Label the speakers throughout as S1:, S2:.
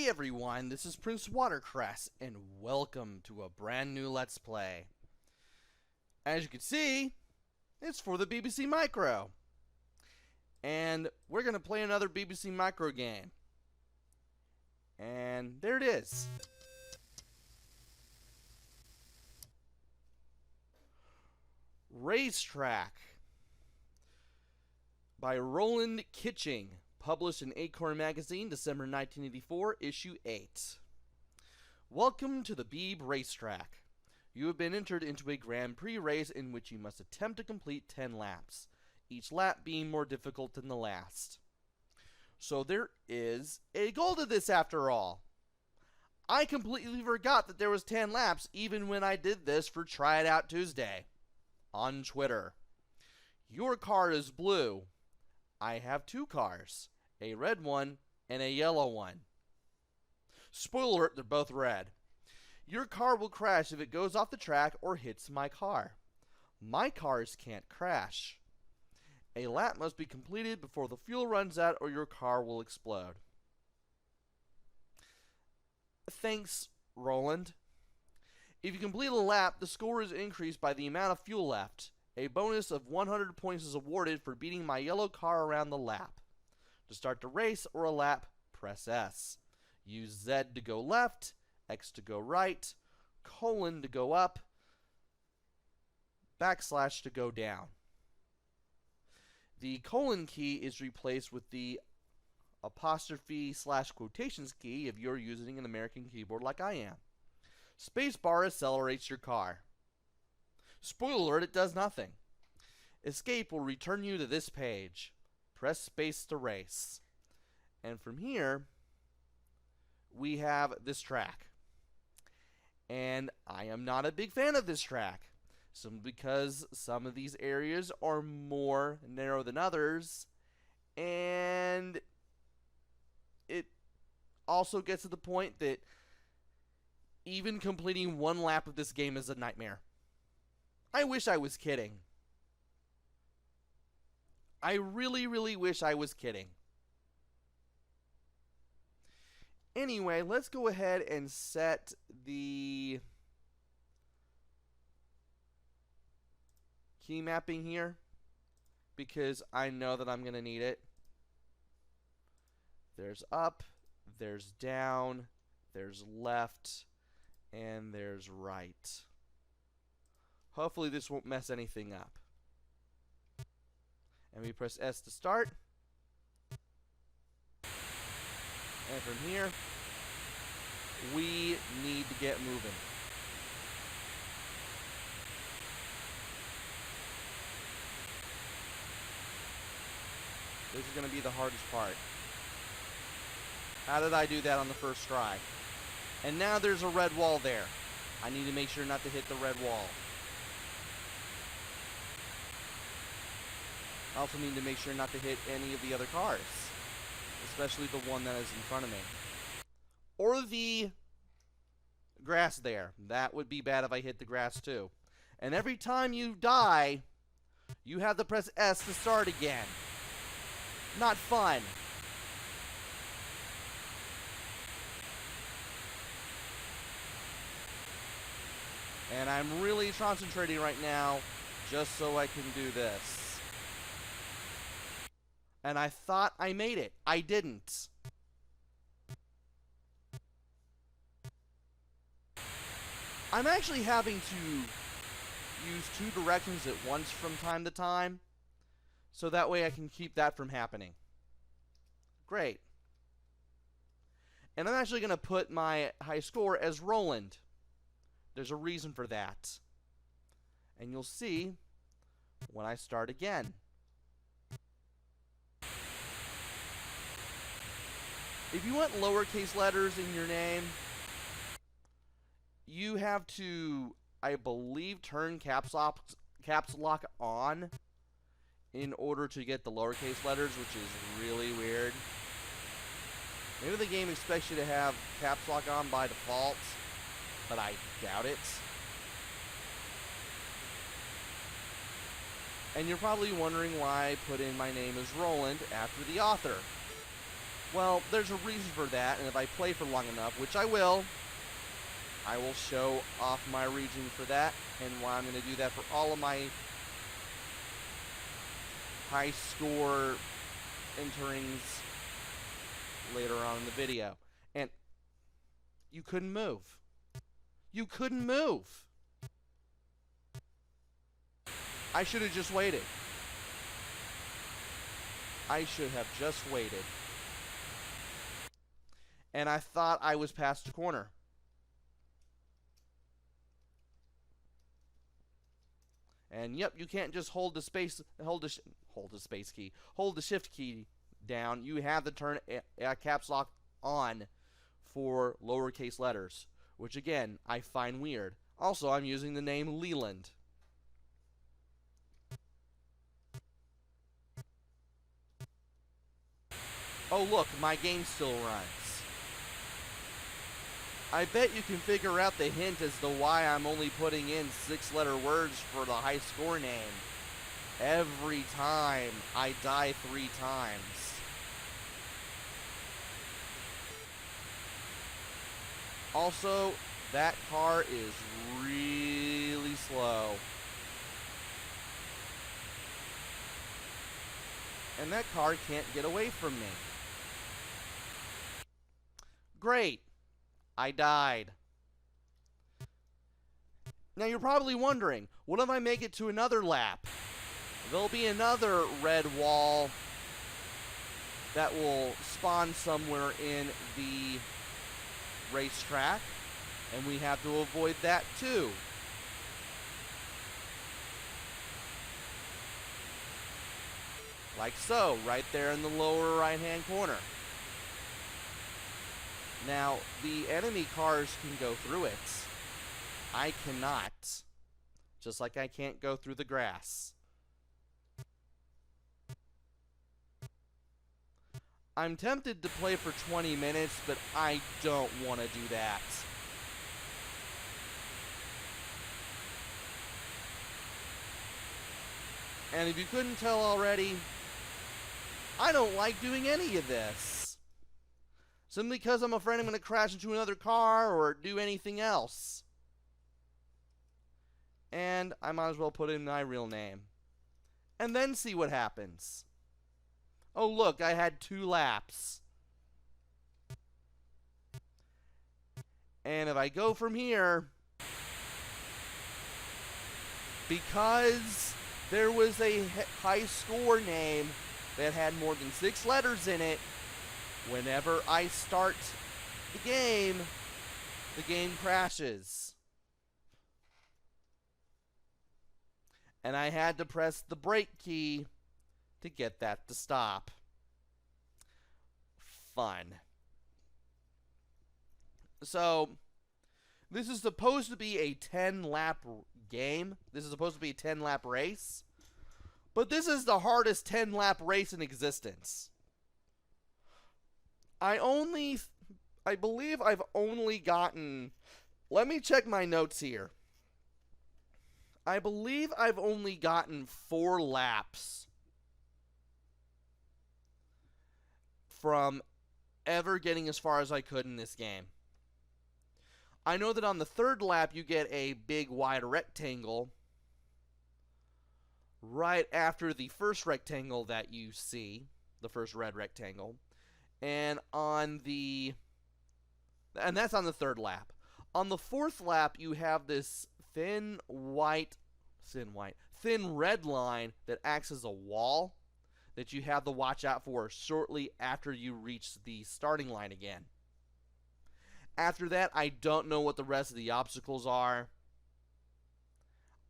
S1: Hey everyone, this is PrinceWatercress, and welcome to a brand new Let's Play. As you can see, it's for the BBC Micro. And we're going to play another BBC Micro game. And there it is. Racetrack by Roland Kitching. Published in Acorn Magazine, December 1984, Issue 8. Welcome to the Beeb Racetrack. You have been entered into a Grand Prix race in which you must attempt to complete 10 laps, each lap being more difficult than the last. So there is a goal to this after all. I completely forgot that there was 10 laps even when I did this for Try It Out Tuesday on Twitter. Your car is blue. I have two cars, a red one and a yellow one. Spoiler alert, they're both red. Your car will crash if it goes off the track or hits my car. My cars can't crash. A lap must be completed before the fuel runs out or your car will explode. Thanks, Roland. If you complete a lap, the score is increased by the amount of fuel left. A bonus of 100 points is awarded for beating my yellow car around the lap. To start the race or a lap, press S. Use Z to go left, X to go right, colon to go up, backslash to go down. The colon key is replaced with the apostrophe / quotations key if you're using an American keyboard like I am. Spacebar accelerates your car. Spoiler alert, it does nothing. Escape will return you to this page. Press space to race. And from here, we have this track. And I am not a big fan of this track. Simply because some of these areas are more narrow than others. And it also gets to the point that even completing one lap of this game is a nightmare. I wish I was kidding. I really, really wish I was kidding. Anyway, let's go ahead and set the key mapping here because I know that I'm going to need it. There's up, there's down, there's left, and there's right. Hopefully this won't mess anything up. And we press S to start. And from here, we need to get moving. This is going to be the hardest part. How did I do that on the first try? And now there's a red wall there. I need to make sure not to hit the red wall. I also need to make sure not to hit any of the other cars, especially the one that is in front of me. Or the grass there. That would be bad if I hit the grass too. And every time you die, you have to press S to start again. Not fun. And I'm really concentrating right now just so I can do this. And I thought I made it. I didn't. I'm actually having to use two directions at once from time to time, so that way I can keep that from happening. Great. And I'm actually going to put my high score as Roland. There's a reason for that. And you'll see when I start again. If you want lowercase letters in your name, you have to, I believe, turn caps lock on in order to get the lowercase letters, which is really weird. Maybe the game expects you to have caps lock on by default, but I doubt it. And you're probably wondering why I put in my name as Roland after the author. Well, there's a reason for that, and if I play for long enough, which I will show off my reason for that, and why I'm going to do that for all of my high score enterings later on in the video. And you couldn't move. You couldn't move. I should have just waited. I should have just waited. And I thought I was past the corner. And yep, you can't just hold the shift key down. You have to turn caps lock on for lowercase letters, which again, I find weird. Also, I'm using the name Leland. Oh look, my game still runs. I bet you can figure out the hint as to why I'm only putting in 6-letter words for the high score name. Every time I die 3 times. Also, that car is really slow. And that car can't get away from me. Great. I died. Now you're probably wondering, what if I make it to another lap? There'll be another red wall that will spawn somewhere in the racetrack, and we have to avoid that too. Like so, right there in the lower right-hand corner. Now, the enemy cars can go through it. I cannot. Just like I can't go through the grass. I'm tempted to play for 20 minutes, but I don't want to do that. And if you couldn't tell already, I don't like doing any of this. Simply because I'm afraid I'm going to crash into another car or do anything else. And I might as well put in my real name. And then see what happens. Oh look, I had 2 laps. And if I go from here, because there was a high score name that had more than 6 letters in it, whenever I start the game crashes. And I had to press the brake key to get that to stop. Fun. So, this is supposed to be a 10-lap game. This is supposed to be a 10-lap race. But this is the hardest 10-lap race in existence. I believe I've only gotten... Let me check my notes here. I believe I've only gotten 4 laps from ever getting as far as I could in this game. I know that on the 3rd lap you get a big wide rectangle right after the first rectangle that you see, the first red rectangle. And that's on the 3rd lap. On the 4th lap, you have this thin red line that acts as a wall that you have to watch out for shortly after you reach the starting line again. After that, I don't know what the rest of the obstacles are.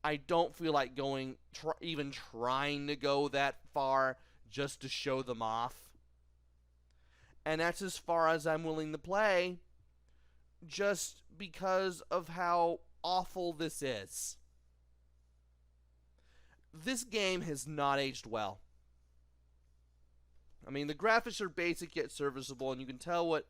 S1: I don't feel like even trying to go that far just to show them off. And that's as far as I'm willing to play, just because of how awful this is. This game has not aged well. I mean, the graphics are basic yet serviceable, and you can tell what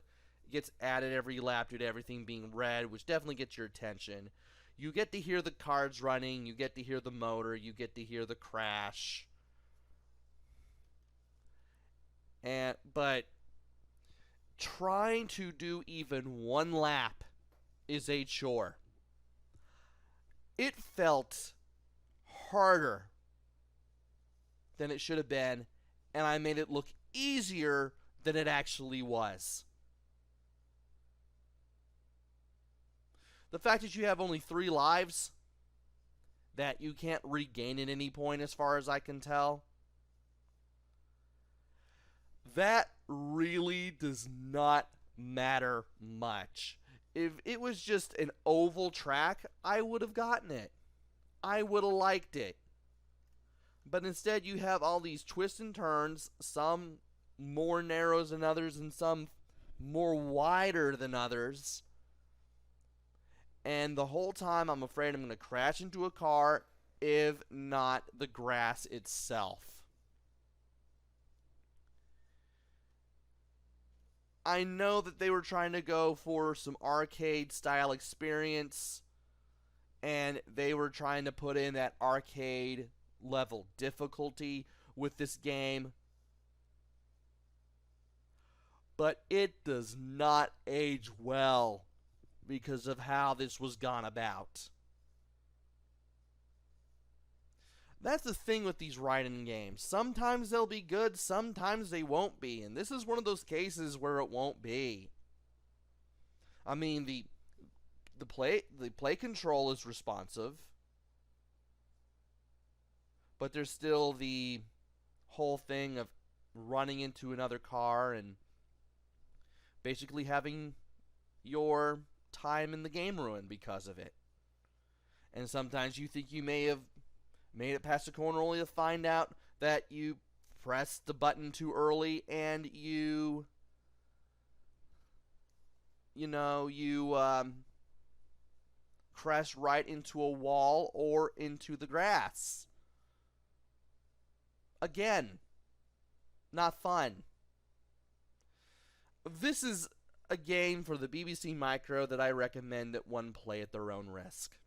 S1: gets added every lap due to everything being red, which definitely gets your attention. You get to hear the cards running, you get to hear the motor, you get to hear the crash. But trying to do even one lap is a chore. It felt harder than it should have been, and I made it look easier than it actually was. The fact that you have only 3 lives that you can't regain at any point, as far as I can tell, that really does not matter much. If it was just an oval track, I would have gotten it. I would have liked it. But instead, you have all these twists and turns, some more narrows than others, and some more wider than others. And the whole time, I'm afraid I'm going to crash into a car, if not the grass itself. I know that they were trying to go for some arcade-style experience, and they were trying to put in that arcade-level difficulty with this game. But it does not age well because of how this was gone about. That's the thing with these ride-in games. Sometimes they'll be good, sometimes they won't be. And this is one of those cases where it won't be. I mean, the play control is responsive, but there's still the whole thing of running into another car and basically having your time in the game ruined because of it. And sometimes you think you may have made it past the corner only to find out that you pressed the button too early and you crashed right into a wall or into the grass. Again, not fun. This is a game for the BBC Micro that I recommend that one play at their own risk.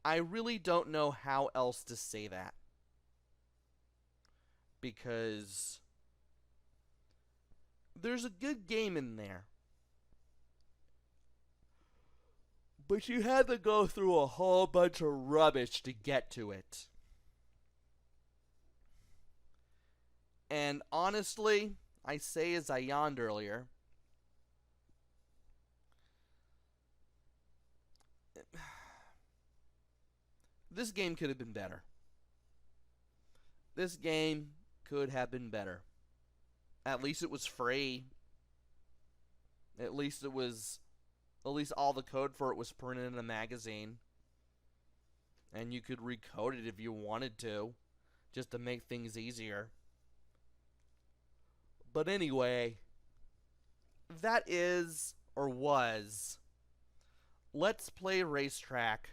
S1: I really don't know how else to say that, because there's a good game in there, but you had to go through a whole bunch of rubbish to get to it. And honestly, I say as I yawned earlier, this game could have been better. This game could have been better. At least it was free. At least all the code for it was printed in a magazine. And you could recode it if you wanted to, just to make things easier. But anyway, that is, or was, Let's Play Racetrack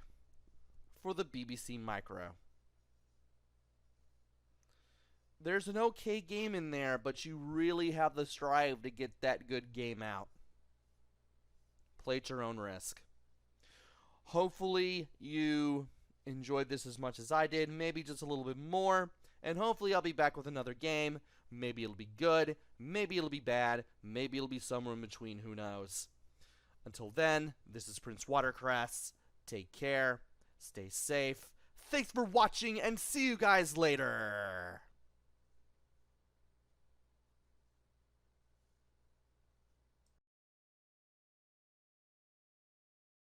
S1: for the BBC Micro. There's an okay game in there, but you really have to strive to get that good game out. Play at your own risk. Hopefully you enjoyed this as much as I did, maybe just a little bit more, and hopefully I'll be back with another game. Maybe it'll be good, maybe it'll be bad, maybe it'll be somewhere in between, who knows. Until then, this is PrinceWatercress. Take care. Stay safe. Thanks for watching, and see you guys later.